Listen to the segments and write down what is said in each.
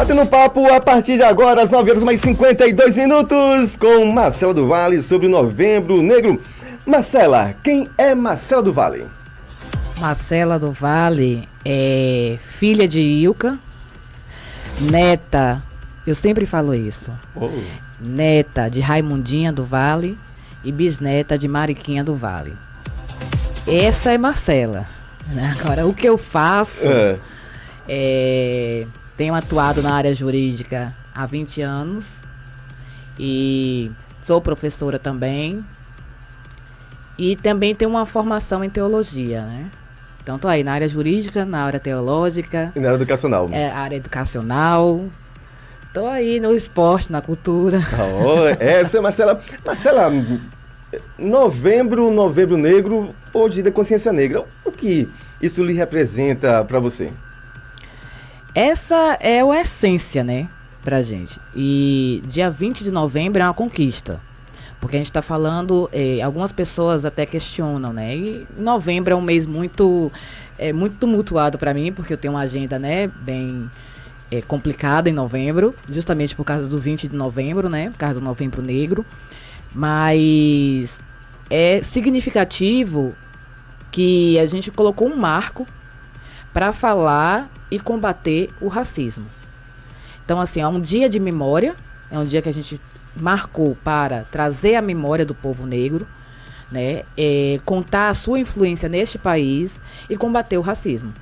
Batendo papo a partir de agora, às 9 horas mais 52 minutos, com Marcela do Vale sobre o Novembro Negro. Marcela, quem é Marcela do Vale? Marcela do Vale é filha de Ilka, neta, eu sempre falo isso, neta de Raimundinha do Vale e bisneta de Mariquinha do Vale. Essa é Marcela. Agora, o que eu faço tenho atuado na área jurídica há 20 anos e sou professora também. E também tenho uma formação em teologia, né? Então, estou aí na área jurídica, na área teológica. E na área educacional. Área educacional. Estou aí no esporte, na cultura. Essa é Marcela. Marcela, Novembro Negro ou Dia da Consciência Negra. O que isso lhe representa para você? Essa é a essência, né, pra gente. E dia 20 de novembro é uma conquista. Porque a gente está falando, algumas pessoas até questionam, né? E novembro é um mês muito tumultuado para mim, porque eu tenho uma agenda, né, bem complicada em novembro, justamente por causa do 20 de novembro, né? Por causa do Novembro Negro. Mas é significativo que a gente colocou um marco para falar e combater o racismo. Então, assim, é um dia de memória, é um dia que a gente marcou para trazer a memória do povo negro, né, contar a sua influência neste país e combater o racismo.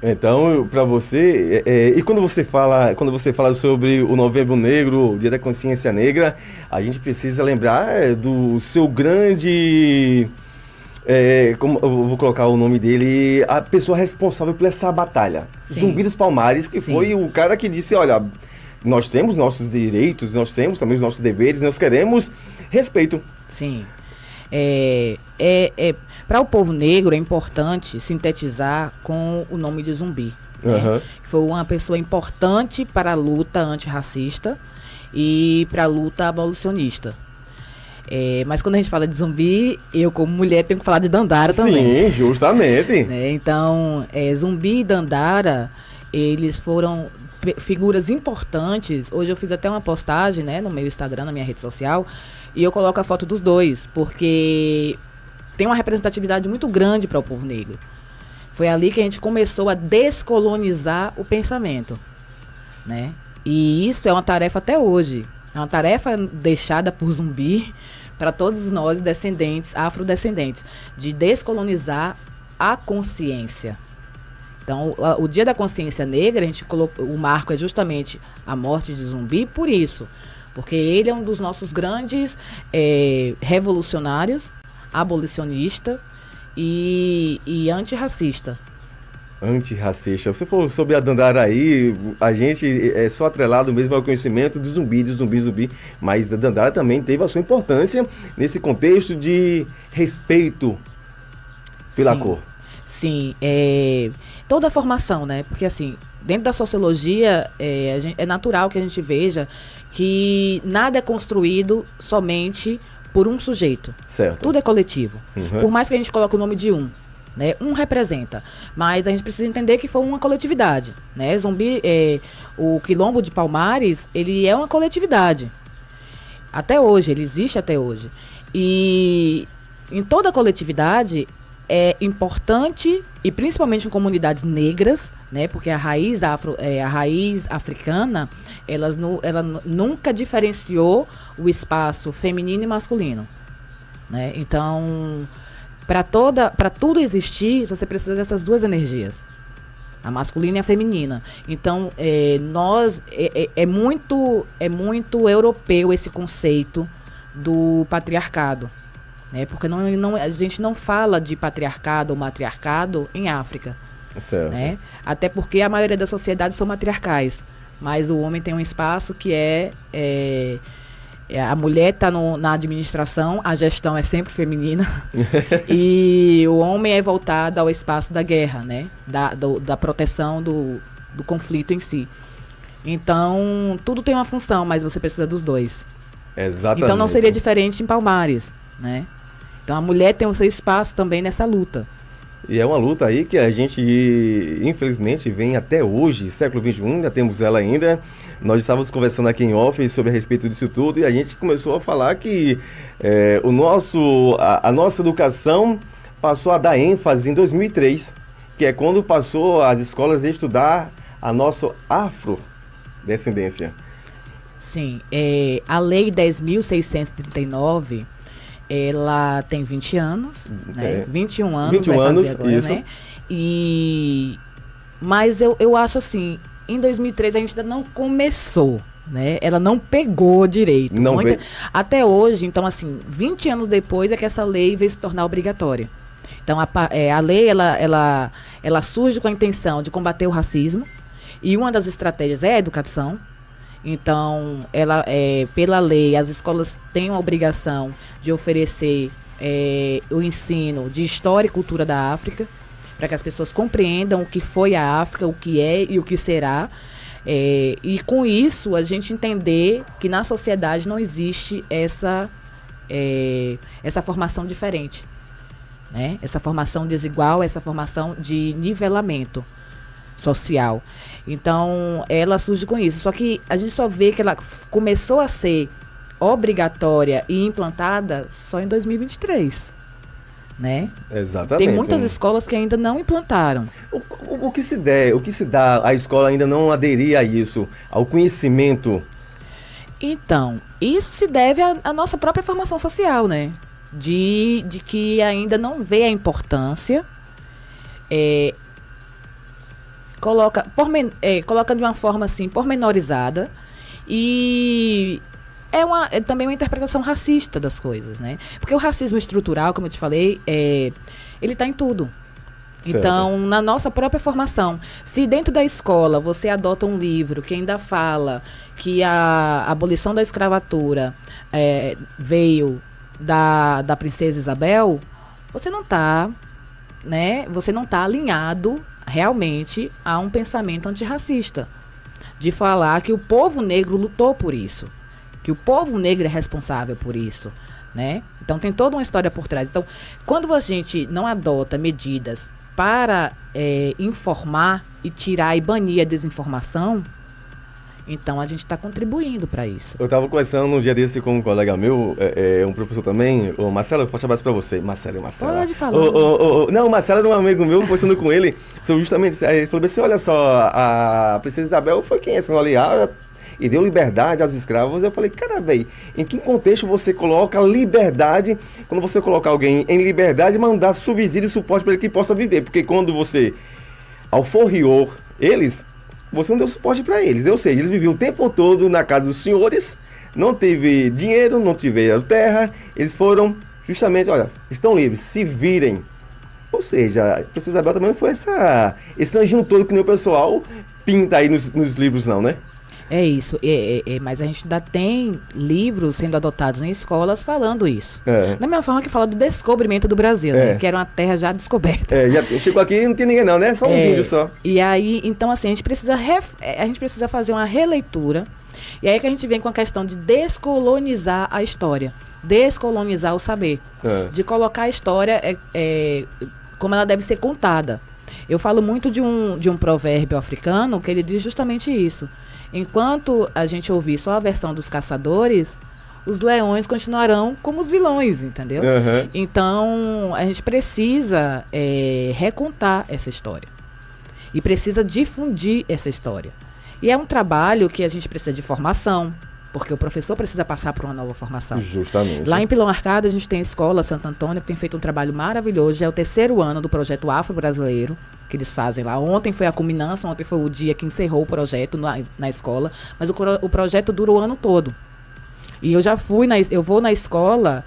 Então, para você, e quando você fala sobre o Novembro Negro, o Dia da Consciência Negra, a gente precisa lembrar do seu grande, como eu vou colocar o nome dele, a pessoa responsável por essa batalha, sim. Zumbi dos Palmares, que sim. Foi o cara que disse, olha, nós temos nossos direitos, nós temos também os nossos deveres, nós queremos respeito. Sim. Para o povo negro é importante sintetizar com o nome de Zumbi. Né? Que foi uma pessoa importante para a luta antirracista e para a luta abolicionista. Mas quando a gente fala de Zumbi, eu como mulher tenho que falar de Dandara também. Sim, justamente. Então, Zumbi e Dandara, eles foram figuras importantes. Hoje eu fiz até uma postagem, né, no meu Instagram, na minha rede social, e eu coloco a foto dos dois, porque tem uma representatividade muito grande para o povo negro. Foi ali que a gente começou a descolonizar o pensamento, né? E isso é uma tarefa até hoje. É uma tarefa deixada por Zumbi para todos nós descendentes, afrodescendentes, de descolonizar a consciência. Então, o Dia da Consciência Negra, a gente colocou, o marco é justamente a morte de Zumbi por isso. Porque ele é um dos nossos grandes revolucionários, abolicionista e antirracista. Antirracista. Você falou sobre a Dandara aí, a gente é só atrelado mesmo ao conhecimento de Zumbi, mas a Dandara também teve a sua importância nesse contexto de respeito pela cor. Sim, toda a formação, né? Porque assim, dentro da sociologia, é natural que a gente veja que nada é construído somente por um sujeito. Certo. Tudo é coletivo. Por mais que a gente coloque o nome de um, né? Um representa. Mas a gente precisa entender que foi uma coletividade, né? Zumbi, o Quilombo de Palmares, ele é uma coletividade. Até hoje, ele existe até hoje. E em toda a coletividade é importante, e principalmente em comunidades negras, né, porque a raiz africana, ela nunca diferenciou o espaço feminino e masculino, né? Então, para tudo existir, você precisa dessas duas energias, a masculina e a feminina. Então, é muito europeu esse conceito do patriarcado. Porque a gente não fala de patriarcado ou matriarcado em África. Certo. Né? Até porque a maioria das sociedades são matriarcais. Mas o homem tem um espaço que a mulher está na administração, a gestão é sempre feminina. E o homem é voltado ao espaço da guerra, né? Da proteção do conflito em si. Então, tudo tem uma função, mas você precisa dos dois. Exatamente. Então não seria diferente em Palmares, né? Então a mulher tem o seu espaço também nessa luta. E é uma luta aí que a gente, infelizmente, vem até hoje, século XXI, ainda temos ela ainda. Nós estávamos conversando aqui em off sobre a respeito disso tudo e a gente começou a falar que a nossa educação passou a dar ênfase em 2003, que é quando passou as escolas a estudar a nossa afrodescendência. Sim, a Lei 10.639, ela tem 20 anos, né? 21 anos 21 vai anos, fazer agora, isso. né? Mas eu acho assim, em 2003 a gente ainda não começou, né? Ela não pegou direito. Não veio. Até hoje, então assim, 20 anos depois é que essa lei veio se tornar obrigatória. Então a lei, ela surge com a intenção de combater o racismo, e uma das estratégias é a educação. Então, pela lei, as escolas têm a obrigação de oferecer o ensino de história e cultura da África, para que as pessoas compreendam o que foi a África, o que é e o que será. E com isso, a gente entender que na sociedade não existe essa formação diferente, né? Essa formação desigual, essa formação de nivelamento social. Então, ela surge com isso. Só que a gente só vê que ela começou a ser obrigatória e implantada só em 2023, né? Exatamente. Tem muitas escolas que ainda não implantaram. O que se dá, a escola ainda não aderir a isso, ao conhecimento? Então, isso se deve à nossa própria formação social, né? De que ainda não vê a importância, coloca de uma forma assim, pormenorizada, e é também uma interpretação racista das coisas, né? Porque o racismo estrutural, como eu te falei, ele está em tudo. Certo. Então, na nossa própria formação, se dentro da escola você adota um livro que ainda fala que a abolição da escravatura veio da princesa Isabel, você não está, né? Você não está alinhado realmente a um pensamento antirracista, de falar que o povo negro lutou por isso, que o povo negro é responsável por isso, né? Então tem toda uma história por trás. Então, quando a gente não adota medidas para informar e tirar e banir a desinformação, então a gente está contribuindo para isso. Eu estava conversando um dia desse com um colega meu, um professor também, o Marcelo, eu posso chamar isso para você, Marcelo. Pode falar. Não, o Marcelo era um amigo meu, conversando com ele, sobre justamente, ele falou assim, olha só, a princesa Isabel foi quem assinou ali, e deu liberdade aos escravos. Eu falei, cara, velho, em que contexto você coloca liberdade, quando você coloca alguém em liberdade, mandar subsídio e suporte para ele que possa viver? Porque quando você alforriou eles, você não deu suporte para eles. Ou seja, eles viviam o tempo todo na casa dos senhores, não teve dinheiro, não tiveram terra, eles foram justamente, olha, estão livres, se virem. Ou seja, a princesa Isabel também foi esse anjinho todo que nem o pessoal pinta aí nos livros não, né? É isso, mas a gente ainda tem livros sendo adotados em escolas falando isso. Da mesma forma que fala do descobrimento do Brasil, né? Que era uma terra já descoberta. Já chegou aqui e não tem ninguém não, né? Só uns índios só. E aí, então assim, a gente precisa fazer uma releitura, e aí que a gente vem com a questão de descolonizar a história, descolonizar o saber, de colocar a história como ela deve ser contada. Eu falo muito de um provérbio africano que ele diz justamente isso. Enquanto a gente ouvir só a versão dos caçadores, os leões continuarão como os vilões, entendeu? Uhum. Então, a gente precisa recontar essa história. E precisa difundir essa história. E é um trabalho que a gente precisa de formação, porque o professor precisa passar por uma nova formação. Justamente. Lá em Pilão Arcada, a gente tem a Escola Santo Antônio, que tem feito um trabalho maravilhoso. Já é o 3º ano do projeto Afro-Brasileiro, que eles fazem lá. Ontem foi a culminância, ontem foi o dia que encerrou o projeto na escola, mas o projeto dura o ano todo. E eu já eu vou na escola,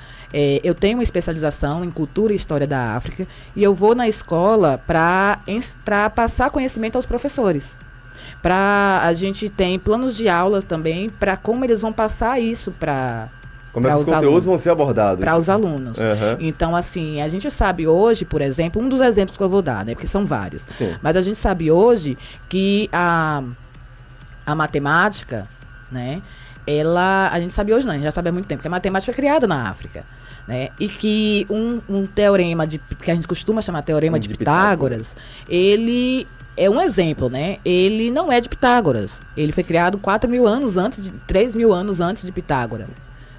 eu tenho uma especialização em cultura e história da África, e eu vou na escola para passar conhecimento aos professores. A gente tem planos de aula também para como eles vão passar isso para como é que os conteúdos vão ser abordados? Para os alunos. Uhum. Então, assim, a gente sabe hoje, por exemplo, um dos exemplos que eu vou dar, né? Porque são vários. Sim. Mas a gente sabe hoje que a matemática, né? a gente sabe hoje não, a gente já sabe há muito tempo, que a matemática foi criada na África, né? E que um teorema que a gente costuma chamar teorema de Pitágoras, ele é um exemplo, né? Ele não é de Pitágoras. Ele foi criado 3 mil anos antes de Pitágoras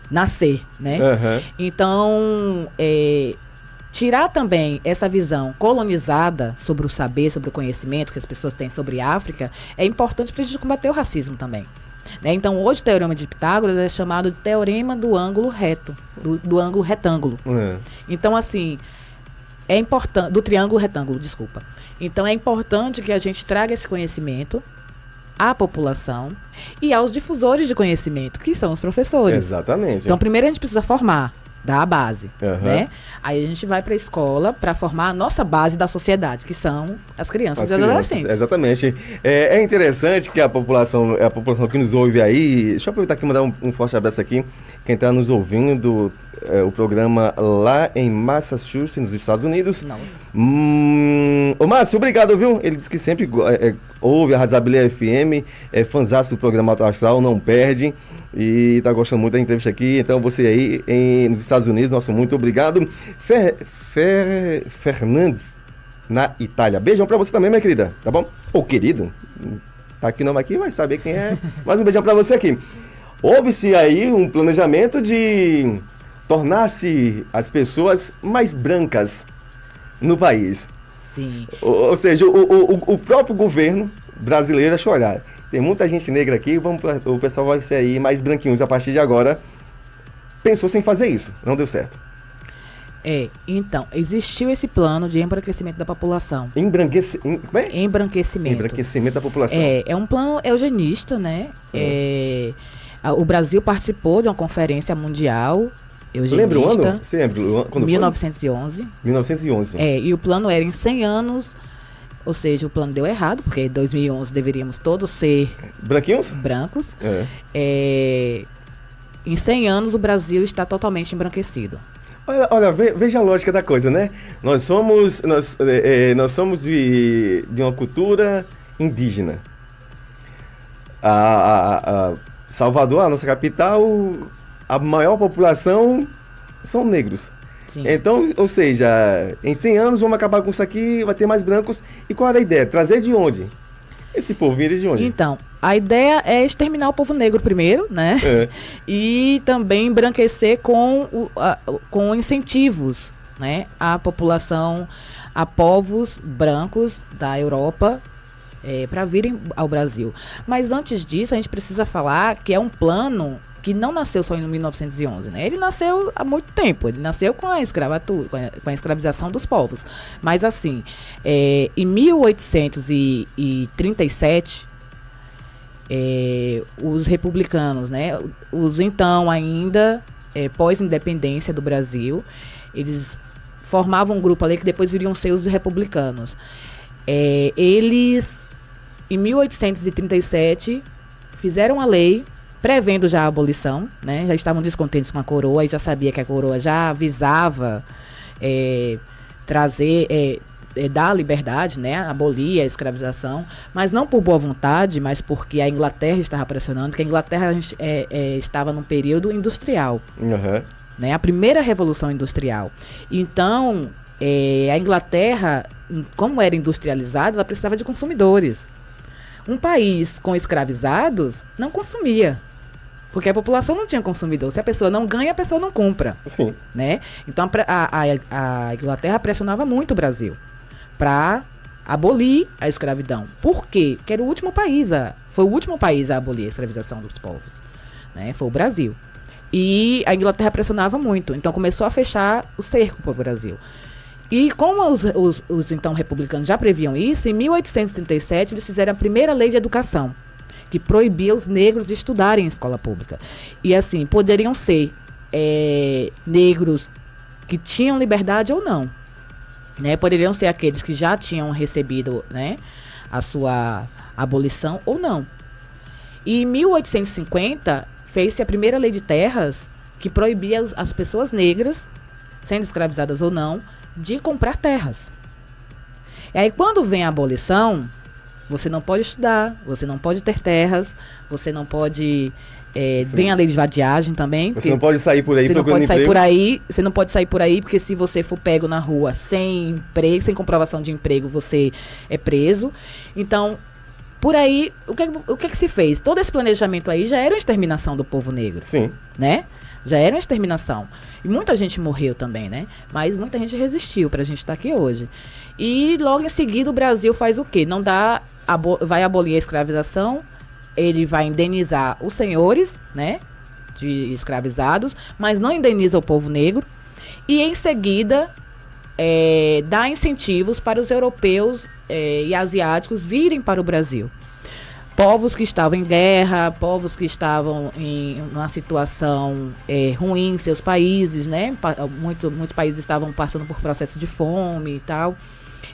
nascer, né? Uhum. Então, tirar também essa visão colonizada sobre o saber, sobre o conhecimento que as pessoas têm sobre a África, é importante para a gente combater o racismo também. Né? Então, hoje o teorema de Pitágoras é chamado de teorema do ângulo reto, do ângulo retângulo. Então, assim, é importante, do triângulo retângulo, desculpa. Então, é importante que a gente traga esse conhecimento à população e aos difusores de conhecimento, que são os professores. Exatamente. Então, primeiro a gente precisa formar, dar a base, né? Aí a gente vai para a escola para formar a nossa base da sociedade, que são as crianças e adolescentes. Exatamente. É interessante que a população que nos ouve aí, deixa eu aproveitar aqui e mandar um forte abraço aqui, quem está nos ouvindo, o programa lá em Massachusetts, nos Estados Unidos. Ô Márcio, obrigado, viu? Ele disse que sempre ouve a Rádio Zabilé FM, é fãzaço do programa Alto Astral, não perde, e está gostando muito da entrevista aqui. Então você aí nos Estados Unidos, nosso muito obrigado. Fernandes, na Itália. Beijão pra você também, minha querida, tá bom? Ô, querido, tá aqui não aqui, vai saber quem é. Mais um beijão pra você aqui. Houve-se aí um planejamento de tornar-se as pessoas mais brancas no país. Sim. Ou seja, o próprio governo brasileiro achou, olha, tem muita gente negra aqui, o pessoal vai ser aí mais branquinhos a partir de agora. Pensou sem fazer isso, não deu certo. Então, existiu esse plano de embranquecimento da população. Embranquecimento? Embranquecimento da população. É um plano eugenista, né? O Brasil participou de uma conferência mundial eugenista. Lembra o ano? Você lembra quando 1911. foi? 1911. E o plano era em 100 anos, ou seja, o plano deu errado, porque em 2011 deveríamos todos ser... Branquinhos? Brancos. Em 100 anos o Brasil está totalmente embranquecido. Olha, veja a lógica da coisa, né? Nós somos de uma cultura indígena. Salvador, a nossa capital, a maior população são negros. Sim. Então, ou seja, em 100 anos vamos acabar com isso aqui, vai ter mais brancos. E qual era a ideia? Trazer de onde? Esse povo viria de onde? Então, a ideia é exterminar o povo negro primeiro, né? E também embranquecer com incentivos, né? À população, a povos brancos da Europa para virem ao Brasil. Mas antes disso, a gente precisa falar que é um plano que não nasceu só em 1911, né? Ele nasceu há muito tempo, ele nasceu com a escravatura, com a escravização dos povos. Mas assim, em 1837, os republicanos, né? Os então ainda pós-independência do Brasil, eles formavam um grupo ali que depois viriam ser os republicanos. Eles, em 1837, fizeram a lei prevendo já a abolição, né? Já estavam descontentes com a coroa e já sabia que a coroa já avisava trazer, dar liberdade, né? Abolir a escravização, mas não por boa vontade, mas porque a Inglaterra estava pressionando, porque a Inglaterra estava num período industrial, né? A primeira revolução industrial. Então, a Inglaterra, como era industrializada, ela precisava de consumidores. Um país com escravizados não consumia, porque a população não tinha consumidor. Se a pessoa não ganha, a pessoa não compra. Sim. Né? Então a Inglaterra pressionava muito o Brasil para abolir a escravidão. Por quê? Porque era o último país, foi o último país a abolir a escravização dos povos. Né? Foi o Brasil. E a Inglaterra pressionava muito, então começou a fechar o cerco para o Brasil. E como os então republicanos já previam isso, em 1837 eles fizeram a primeira lei de educação, que proibia os negros de estudarem em escola pública. E assim, poderiam ser negros que tinham liberdade ou não. Né? Poderiam ser aqueles que já tinham recebido, né, a sua abolição ou não. E em 1850 fez-se a primeira lei de terras, que proibia as pessoas negras, sendo escravizadas ou não, de comprar terras. E aí quando vem a abolição, você não pode estudar, você não pode ter terras, você não pode vem a lei de vadiagem também. Você não pode sair por aí procurando emprego. Você não pode sair por aí, porque se você for pego na rua sem emprego, sem comprovação de emprego, você é preso. Então, por aí, o que se fez? Todo esse planejamento aí já era uma exterminação do povo negro. Sim. Né? Já era uma exterminação. E muita gente morreu também, né? Mas muita gente resistiu pra gente estar aqui hoje. E logo em seguida o Brasil faz o quê? Vai abolir a escravização, ele vai indenizar os senhores, né? De escravizados, mas não indeniza o povo negro. E em seguida dá incentivos para os europeus e asiáticos virem para o Brasil. Povos que estavam em guerra, povos que estavam em uma situação ruim em seus países, né? Muitos países estavam passando por processo de fome e tal.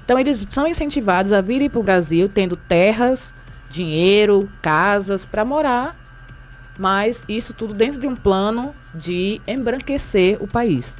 Então, eles são incentivados a virem para o Brasil, tendo terras, dinheiro, casas para morar, mas isso tudo dentro de um plano de embranquecer o país.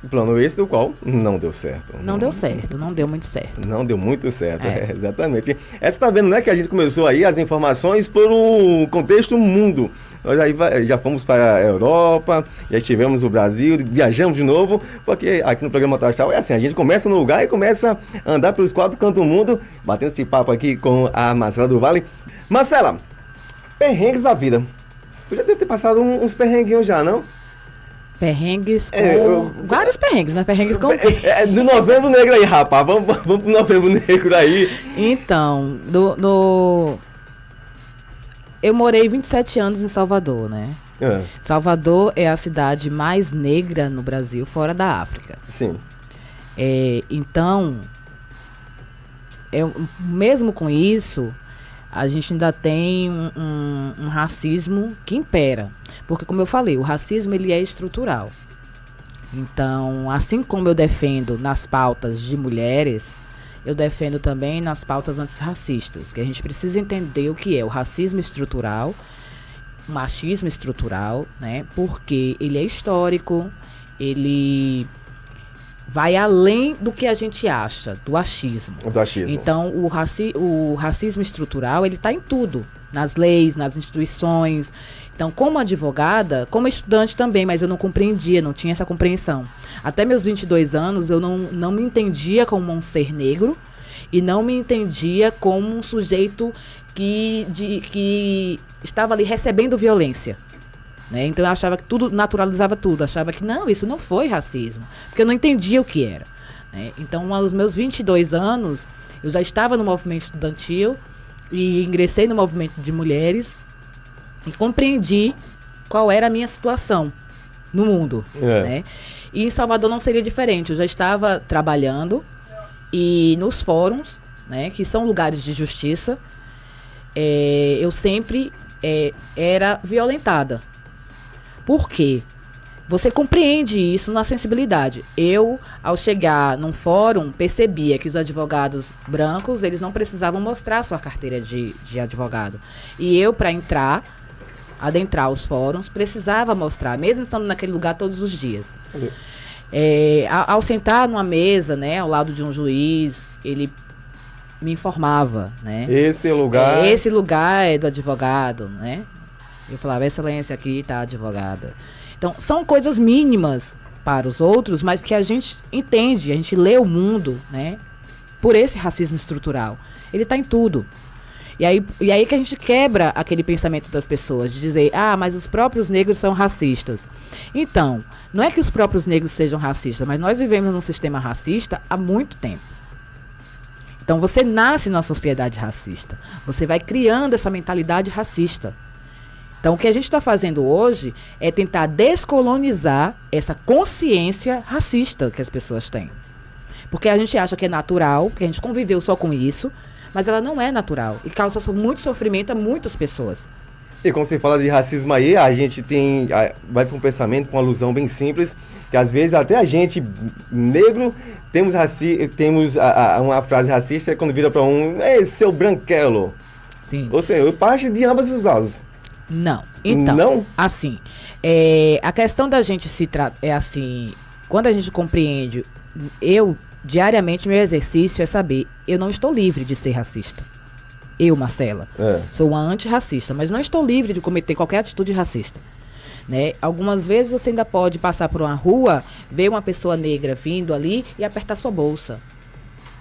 O plano esse do qual não deu certo. Não deu certo, não deu muito certo. Não deu muito certo, exatamente. Você está vendo, né, que a gente começou aí as informações por um contexto mundo. Nós aí já fomos para a Europa, já estivemos no Brasil, viajamos de novo, porque aqui no programa Astral é assim, a gente começa no lugar e começa a andar pelos 4 cantos do mundo, batendo esse papo aqui com a Marcela do Vale. Marcela, perrengues da vida. Tu já deve ter passado uns perrenguinhos já, não? Perrengues com... vários perrengues, né? Perrengues com... do Novembro Negro aí, rapaz. Vamos pro Novembro Negro aí. Então, eu morei 27 anos em Salvador, né? Salvador é a cidade mais negra no Brasil, fora da África. Sim. Então, mesmo com isso, a gente ainda tem um racismo que impera. Porque, como eu falei, o racismo ele é estrutural. Então, assim como eu defendo nas pautas de mulheres, eu defendo também nas pautas antirracistas, que a gente precisa entender o que é o racismo estrutural, o machismo estrutural, né? Porque ele é histórico, ele vai além do que a gente acha, do achismo. Do achismo. Então, o racismo estrutural, ele está em tudo, nas leis, nas instituições. Então, como advogada, como estudante também, mas eu não compreendia, não tinha essa compreensão. Até meus 22 anos, eu não me entendia como um ser negro e não me entendia como um sujeito que estava ali recebendo violência. Né? Então, eu achava que tudo, naturalizava tudo. Achava que não, isso não foi racismo, porque eu não entendia o que era. Né? Então, aos meus 22 anos, eu já estava no movimento estudantil e ingressei no movimento de mulheres e compreendi qual era a minha situação no mundo. Né? E em Salvador não seria diferente. Eu já estava trabalhando e nos fóruns, né, que são lugares de justiça, eu sempre era violentada. Por quê? Você compreende isso na sensibilidade. Eu, ao chegar num fórum, percebia que os advogados brancos, eles não precisavam mostrar sua carteira de advogado. E eu, para adentrar os fóruns, precisava mostrar, mesmo estando naquele lugar todos os dias. Ao sentar numa mesa, né, ao lado de um juiz, ele me informava, né? Esse lugar é do advogado, né? Eu falava, excelência, aqui está a advogada. Então, são coisas mínimas para os outros, mas que a gente entende, a gente lê o mundo, né, por esse racismo estrutural. Ele está em tudo. E aí que a gente quebra aquele pensamento das pessoas, de dizer, mas os próprios negros são racistas. Então, não é que os próprios negros sejam racistas, mas nós vivemos num sistema racista há muito tempo. Então, você nasce numa sociedade racista. Você vai criando essa mentalidade racista. Então, o que a gente está fazendo hoje é tentar descolonizar essa consciência racista que as pessoas têm. Porque a gente acha que é natural, porque a gente conviveu só com isso, mas ela não é natural e causa muito sofrimento a muitas pessoas. E quando você fala de racismo aí, a gente vai para um pensamento, com uma alusão bem simples, que às vezes até a gente, negro, temos uma frase racista quando vira para ei, seu branquelo. Sim. Ou seja, parte de ambos os lados. Não. Então, não? Assim, a questão da gente é assim, quando a gente compreende, diariamente, meu exercício é saber, eu não estou livre de ser racista. Eu, Marcela, sou uma antirracista, mas não estou livre de cometer qualquer atitude racista. Né? Algumas vezes você ainda pode passar por uma rua, ver uma pessoa negra vindo ali e apertar sua bolsa.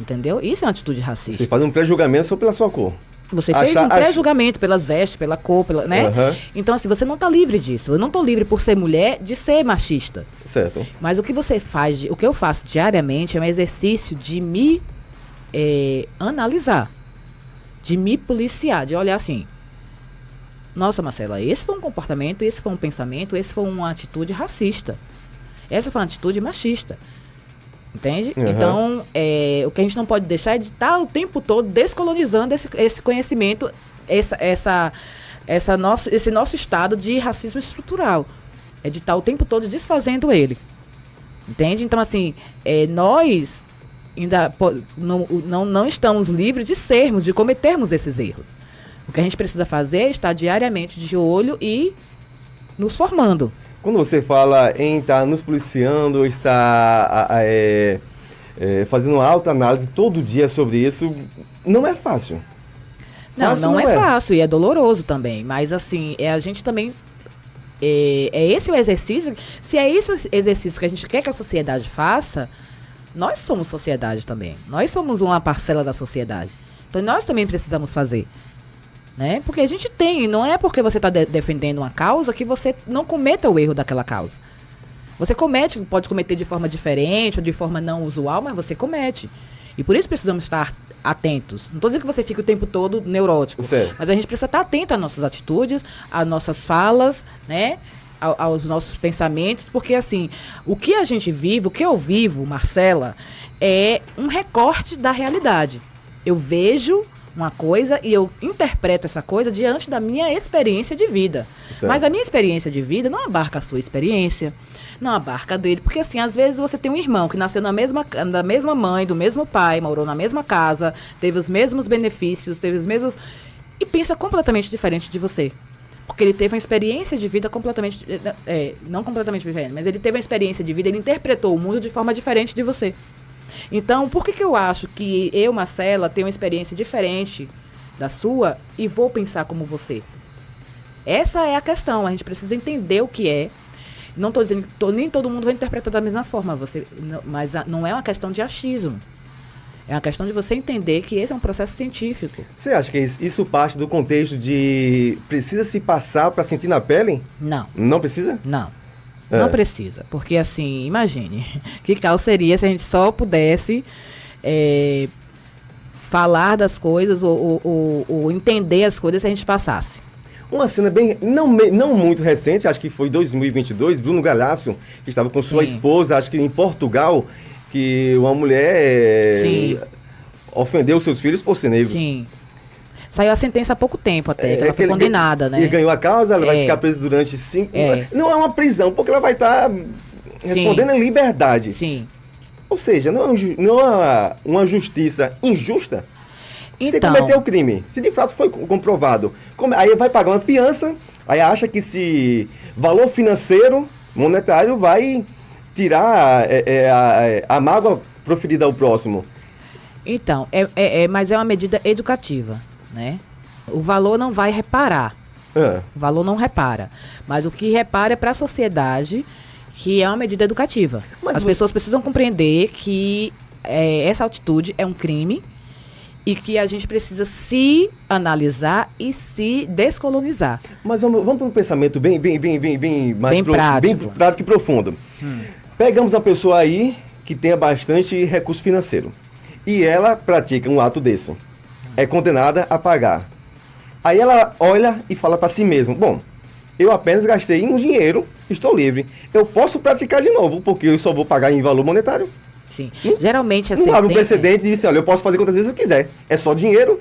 Entendeu? Isso é uma atitude racista. Você faz um pré-julgamento só pela sua cor. Você fez um pré-julgamento pelas vestes, pela cor, né? Então, assim, você não está livre disso. Eu não estou livre por ser mulher de ser machista. Certo. Mas o que você faz, o que eu faço diariamente é um exercício de me analisar, de me policiar, de olhar assim. Nossa, Marcela, esse foi um comportamento, esse foi um pensamento, esse foi uma atitude racista. Essa foi uma atitude machista. Entende? Então, o que a gente não pode deixar é de estar o tempo todo descolonizando esse conhecimento, esse nosso estado de racismo estrutural. É de estar o tempo todo desfazendo ele. Entende? Então, assim, nós ainda não estamos livres de sermos, de cometermos esses erros. O que a gente precisa fazer é estar diariamente de olho e nos formando. Quando você fala em estar nos policiando, estar fazendo uma autoanálise todo dia sobre isso, não é fácil. Não é fácil e é doloroso também. Mas assim, a gente também... É esse o exercício? Se é esse o exercício que a gente quer que a sociedade faça, nós somos sociedade também. Nós somos uma parcela da sociedade. Então nós também precisamos fazer. Né? Porque a gente tem, não é porque você está defendendo uma causa que você não cometa o erro daquela causa. Você pode cometer de forma diferente ou de forma não usual, mas você comete. E por isso precisamos estar atentos. Não estou dizendo que você fique o tempo todo neurótico, certo. Mas a gente precisa estar atento às nossas atitudes, às nossas falas, né? Aos nossos pensamentos, porque assim, o que a gente vive, o que eu vivo, Marcela, é um recorte da realidade. Eu vejo uma coisa e eu interpreto essa coisa diante da minha experiência de vida. Certo. Mas a minha experiência de vida não abarca a sua experiência, não abarca a dele, porque assim, às vezes você tem um irmão que nasceu da mesma mãe, do mesmo pai, morou na mesma casa, teve os mesmos benefícios, teve os mesmos... e pensa completamente diferente de você. Porque ele teve uma experiência de vida completamente... não completamente diferente, mas ele teve uma experiência de vida, ele interpretou o mundo de forma diferente de você. Então, por que eu acho que eu, Marcela, tenho uma experiência diferente da sua e vou pensar como você? Essa é a questão. A gente precisa entender o que é. Não estou dizendo que nem todo mundo vai interpretar da mesma forma, mas não é uma questão de achismo. É uma questão de você entender que esse é um processo científico. Você acha que isso parte do contexto de precisa se passar para sentir na pele? Não. Não precisa? Não. Não precisa, porque assim, imagine, que caos seria se a gente só pudesse falar das coisas ou entender as coisas se a gente passasse. Uma cena bem, não muito recente, acho que foi 2022, Bruno Galhaço, que estava com sua esposa, acho que em Portugal, que uma mulher ofendeu seus filhos por ser negros. Sim. Saiu a sentença há pouco tempo até, que ela foi condenada, né? E ganhou a causa, ela vai ficar presa durante 5... Não é uma prisão, porque ela vai estar respondendo em liberdade. Sim. Ou seja, não é uma justiça injusta. Então, você cometeu o crime, se de fato foi comprovado. Aí vai pagar uma fiança, aí acha que esse valor financeiro, monetário, vai tirar a mágoa proferida ao próximo. Então, mas é uma medida educativa. Né? O valor não vai reparar. O valor não repara. Mas o que repara é para a sociedade, que é uma medida educativa. As pessoas precisam compreender que essa atitude é um crime e que a gente precisa se analisar e se descolonizar. Mas vamos para um pensamento bem prático e profundo. Pegamos uma pessoa aí que tenha bastante recurso financeiro e ela pratica um ato desse. É condenada a pagar. Aí ela olha e fala para si mesma, bom, eu apenas gastei um dinheiro, estou livre. Eu posso praticar de novo, porque eu só vou pagar em valor monetário. Sim. Geralmente a sentença... Não abre um precedente e diz, olha, eu posso fazer quantas vezes eu quiser. É só dinheiro.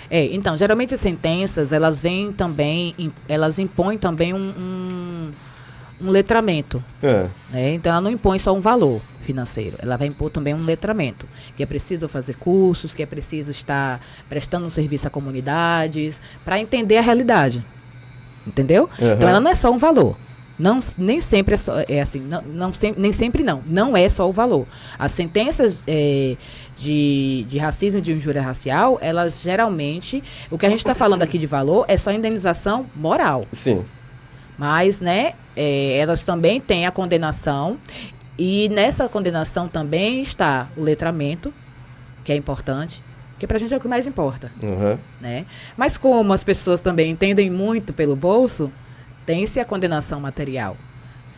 Então, geralmente as sentenças, elas vêm também, elas impõem também um letramento. Né? Então, ela não impõe só um valor financeiro, ela vai impor também um letramento, que é preciso fazer cursos, que é preciso estar prestando serviço a comunidades, para entender a realidade. Entendeu? Então, ela não é só um valor. Nem sempre é assim, nem sempre não é só o valor. As sentenças de racismo e de injúria racial, elas geralmente, o que a gente está falando aqui de valor é só indenização moral. Sim. Mas, né, elas também têm a condenação, e nessa condenação também está o letramento, que é importante, que pra gente é o que mais importa, né? Mas como as pessoas também entendem muito pelo bolso, tem-se a condenação material,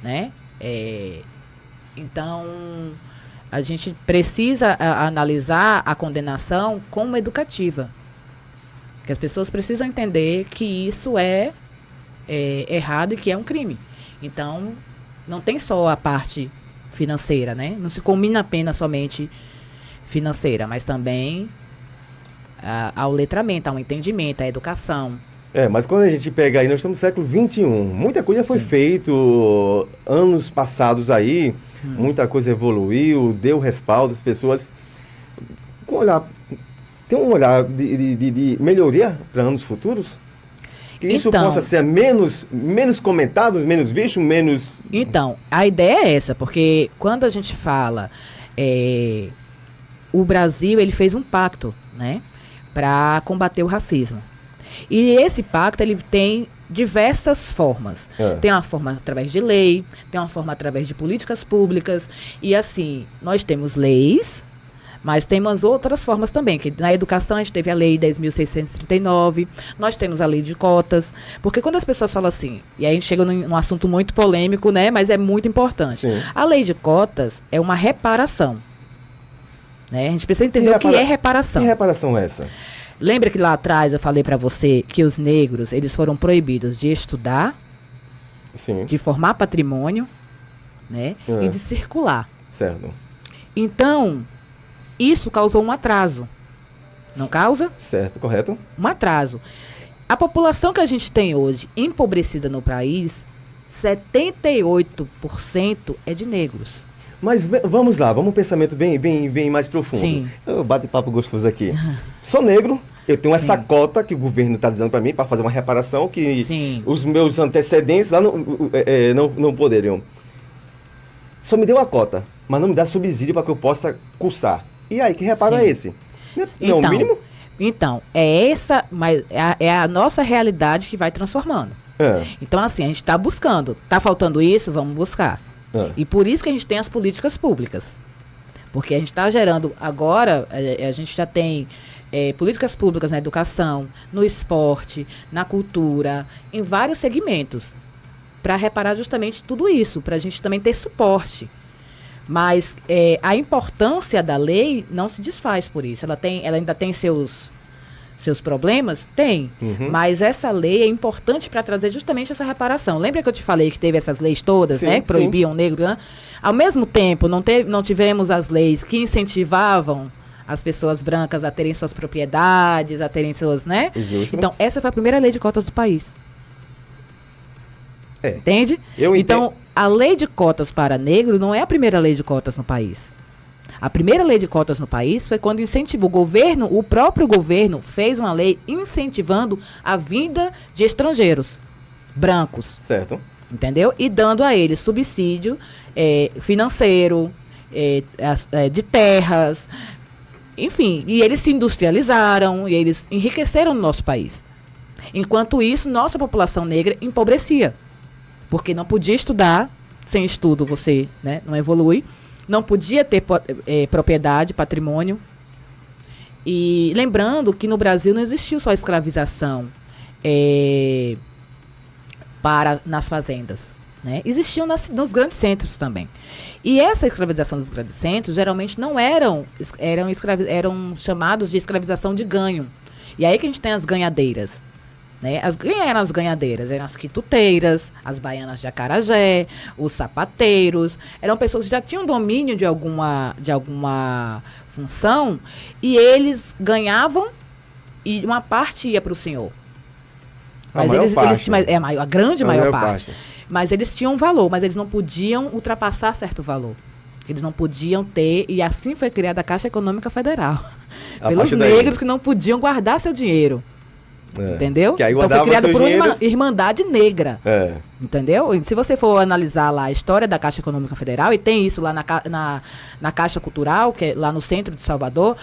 né? Então, a gente precisa analisar a condenação como educativa. Que as pessoas precisam entender que isso é errado e que é um crime. Então, não tem só a parte financeira, né? Não se combina apenas somente financeira, mas também ao letramento, ao entendimento, à educação. Mas quando a gente pega aí, nós estamos no século XXI, muita coisa foi feito anos passados aí, muita coisa evoluiu, deu respaldo às pessoas. Tem um olhar de melhoria para anos futuros? Que isso possa ser menos comentado, menos visto, menos... Então, a ideia é essa, porque quando a gente fala, o Brasil, ele fez um pacto, né, para combater o racismo. E esse pacto, ele tem diversas formas. Tem uma forma através de lei, tem uma forma através de políticas públicas, e assim, nós temos leis, mas temos outras formas também, que na educação a gente teve a lei 10.639, nós temos a lei de cotas, porque quando as pessoas falam assim, e aí a gente chega num assunto muito polêmico, né, mas é muito importante. Sim. A lei de cotas é uma reparação, né? A gente precisa entender o que é reparação. Que reparação é essa? Lembra que lá atrás eu falei para você que os negros, eles foram proibidos de estudar, sim, de formar patrimônio, né, e de circular. Certo. Então, isso causou um atraso. Não causa? Certo, correto. Um atraso. A população que a gente tem hoje, empobrecida no país, 78% é de negros. Mas vamos lá, vamos um pensamento bem mais profundo. Sim. Eu bato papo gostoso aqui. Sou negro, eu tenho essa cota que o governo está dizendo para mim, para fazer uma reparação que os meus antecedentes lá não poderiam. Só me deu a cota, mas não me dá subsídio para que eu possa cursar. E aí, que reparo é esse? Não é o mínimo? Então, mas é a nossa realidade que vai transformando. Então, assim, a gente está buscando. Está faltando isso? Vamos buscar. E por isso que a gente tem as políticas públicas. Porque a gente está gerando agora, a gente já tem políticas públicas na educação, no esporte, na cultura, em vários segmentos, para reparar justamente tudo isso, para a gente também ter suporte. Mas a importância da lei não se desfaz por isso. Ela ainda tem seus problemas? Tem. Mas essa lei é importante para trazer justamente essa reparação. Lembra que eu te falei que teve essas leis todas, sim, né? Que proibiam o negro, né? Ao mesmo tempo, não tivemos as leis que incentivavam as pessoas brancas a terem suas propriedades, a terem suas, né? Justo. Então, essa foi a primeira lei de cotas do país. Entende? Eu entendo. Então, a lei de cotas para negro não é a primeira lei de cotas no país. A primeira lei de cotas no país foi quando incentivou o próprio governo fez uma lei incentivando a vinda de estrangeiros brancos. Certo. Entendeu? E dando a eles subsídio financeiro, de terras, enfim. E eles se industrializaram e eles enriqueceram no nosso país. Enquanto isso, nossa população negra empobrecia. Porque não podia estudar, sem estudo você, né, não evolui. Não podia ter propriedade, patrimônio. E lembrando que no Brasil não existiu só escravização nas fazendas, né? Existiam nos grandes centros também. E essa escravização dos grandes centros geralmente não eram chamados de escravização de ganho. E aí que a gente tem as ganhadeiras. Né? Quem eram as ganhadeiras? Eram as quituteiras, as baianas de acarajé, os sapateiros. Eram pessoas que já tinham domínio de alguma função e eles ganhavam e uma parte ia para o senhor. Mas a grande maior parte. Mas eles tinham valor, mas eles não podiam ultrapassar certo valor. Eles não podiam ter, e assim foi criada a Caixa Econômica Federal. Pelos negros que não podiam guardar seu dinheiro. Entendeu? Que aí então foi guardava criado seus por uma dinheiros. irmandade negra. É. Entendeu? E se você for analisar lá a história da Caixa Econômica Federal, e tem isso lá na Caixa Cultural, que é lá no centro de Salvador,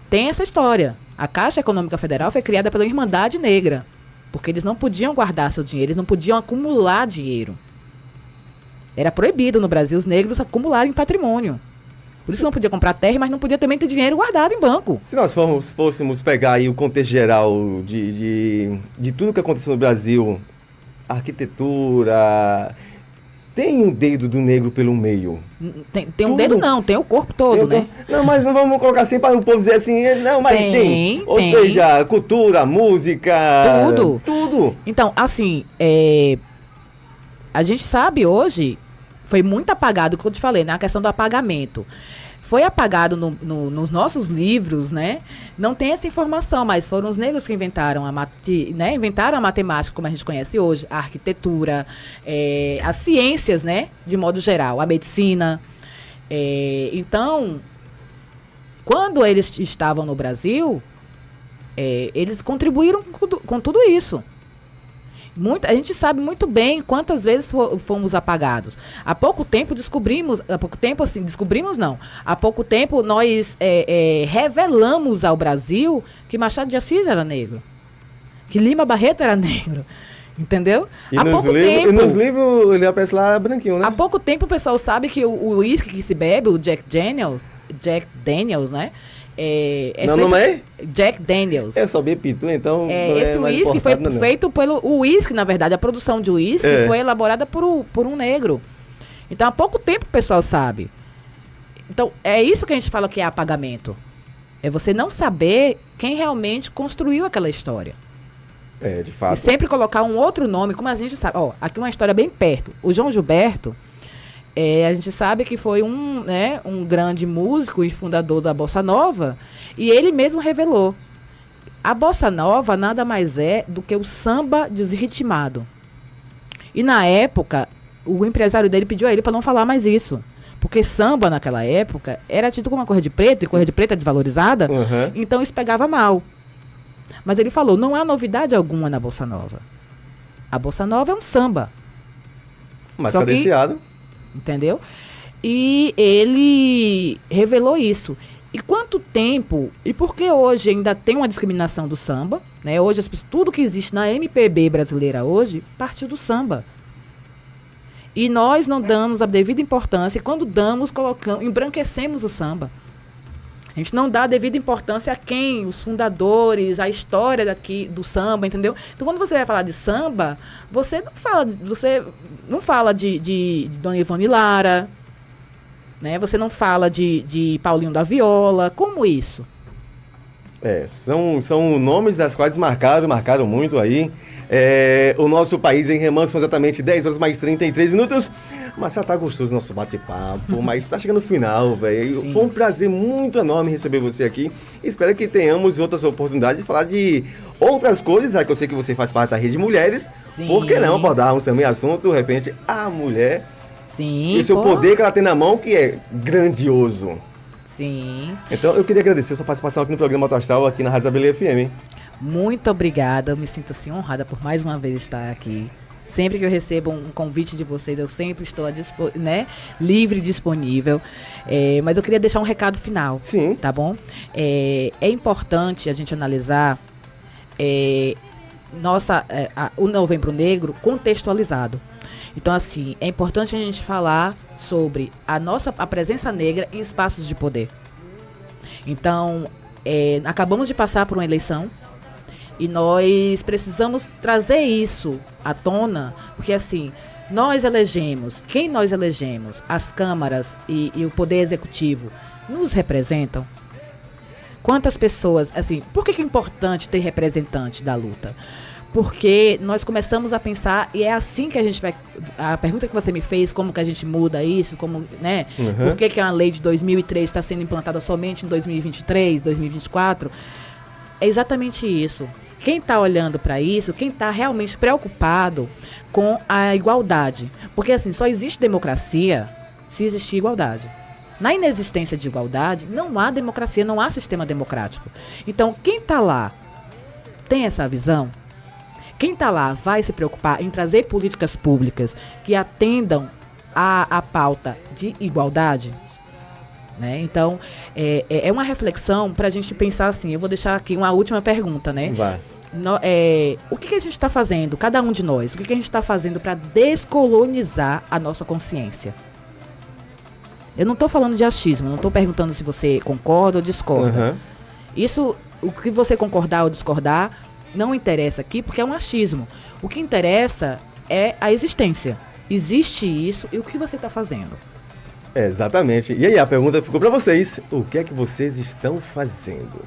tem essa história. A Caixa Econômica Federal foi criada pela Irmandade Negra, porque eles não podiam guardar seu dinheiro, eles não podiam acumular dinheiro. Era proibido no Brasil os negros acumularem patrimônio. Por isso não podia comprar terra, mas não podia também ter dinheiro guardado em banco. Se nós fôssemos pegar aí o contexto geral de tudo que aconteceu no Brasil, arquitetura, tem um dedo do negro pelo meio. Tem um dedo não, tem o corpo todo, né? Não, mas não vamos colocar assim para o povo dizer assim, não, mas tem. Ou seja, cultura, música... Tudo. Tudo. Então, assim, a gente sabe hoje, foi muito apagado, como eu te falei, na questão do apagamento. Foi apagado nos nossos livros, né? Não tem essa informação, mas foram os negros que inventaram inventaram a matemática, como a gente conhece hoje, a arquitetura, as ciências, né? De modo geral, a medicina. Então, quando eles estavam no Brasil, eles contribuíram com tudo isso. A gente sabe muito bem quantas vezes fomos apagados. Há pouco tempo nós revelamos ao Brasil que Machado de Assis era negro, que Lima Barreto era negro, entendeu? E nos livros ele aparece lá branquinho, né? Há pouco tempo o pessoal sabe que o uísque que se bebe, o Jack Daniels, né? Não é? Jack Daniels. É só pitu, então. Esse uísque foi feito pelo. O uísque, na verdade, a produção de uísque foi elaborada por um negro. Então, há pouco tempo o pessoal sabe. Então, é isso que a gente fala que é apagamento. É você não saber quem realmente construiu aquela história. De fato. E sempre colocar um outro nome, como a gente sabe. Aqui uma história bem perto. O João Gilberto. A gente sabe que foi um grande músico e fundador da Bossa Nova, e ele mesmo revelou. A Bossa Nova nada mais é do que o samba desritimado. E na época, o empresário dele pediu a ele para não falar mais isso. Porque samba naquela época era tido como uma cor de preto, e cor de preto é desvalorizada, então isso pegava mal. Mas ele falou, não há novidade alguma na Bossa Nova. A Bossa Nova é um samba. Mas cadenciado. Entendeu? E ele revelou isso. E quanto tempo, e por que hoje ainda tem uma discriminação do samba, né? Hoje, tudo que existe na MPB brasileira hoje, partiu do samba. E nós não damos a devida importância, e quando damos, embranquecemos o samba. A gente não dá a devida importância a quem? Os fundadores, a história do samba, entendeu? Então, quando você vai falar de samba, você não fala de Dona Ivone Lara, né? Você não fala de Paulinho da Viola. Como isso? São nomes das quais marcaram muito aí. O nosso país em remanso são exatamente 10 horas mais 33 minutos. Marcelo, tá gostoso o nosso bate-papo, mas tá chegando no final, velho. Foi um prazer muito enorme receber você aqui. Espero que tenhamos outras oportunidades de falar de outras coisas, já que eu sei que você faz parte da Rede Mulheres. Sim. Por que não abordarmos também assunto, de repente, a mulher e o seu poder que ela tem na mão, que é grandioso. Sim. Então, eu queria agradecer a sua participação aqui no programa Alto Astral, aqui na Rádio Isabela FM. Muito obrigada, eu me sinto assim honrada por mais uma vez estar aqui. Sempre que eu recebo um convite de vocês, eu sempre estou livre e disponível. Mas eu queria deixar um recado final. Sim. Tá bom? É importante a gente analisar o Novembro Negro contextualizado. Então, assim, é importante a gente falar sobre a presença negra em espaços de poder. Então, acabamos de passar por uma eleição. E nós precisamos trazer isso à tona, porque assim, quem nós elegemos, as câmaras e o poder executivo, nos representam? Quantas pessoas, assim, por que é importante ter representante da luta? Porque nós começamos a pensar, e é assim que a gente vai... A pergunta que você me fez, como que a gente muda isso, como, né? Por que a lei de 2003 está sendo implantada somente em 2023, 2024? É exatamente isso. Quem está olhando para isso, quem está realmente preocupado com a igualdade. Porque, assim, só existe democracia se existir igualdade. Na inexistência de igualdade, não há democracia, não há sistema democrático. Então, quem está lá tem essa visão? Quem está lá vai se preocupar em trazer políticas públicas que atendam à pauta de igualdade? Né? Então, é uma reflexão para a gente pensar assim. Eu vou deixar aqui uma última pergunta, né? Vai. O que a gente está fazendo, cada um de nós, o que a gente está fazendo para descolonizar a nossa consciência? Eu não estou falando de achismo, não estou perguntando se você concorda ou discorda. Isso, o que você concordar ou discordar, não interessa aqui, porque é um achismo. O que interessa é a existência. Existe isso e o que você está fazendo? Exatamente. E aí, a pergunta ficou para vocês. O que é que vocês estão fazendo?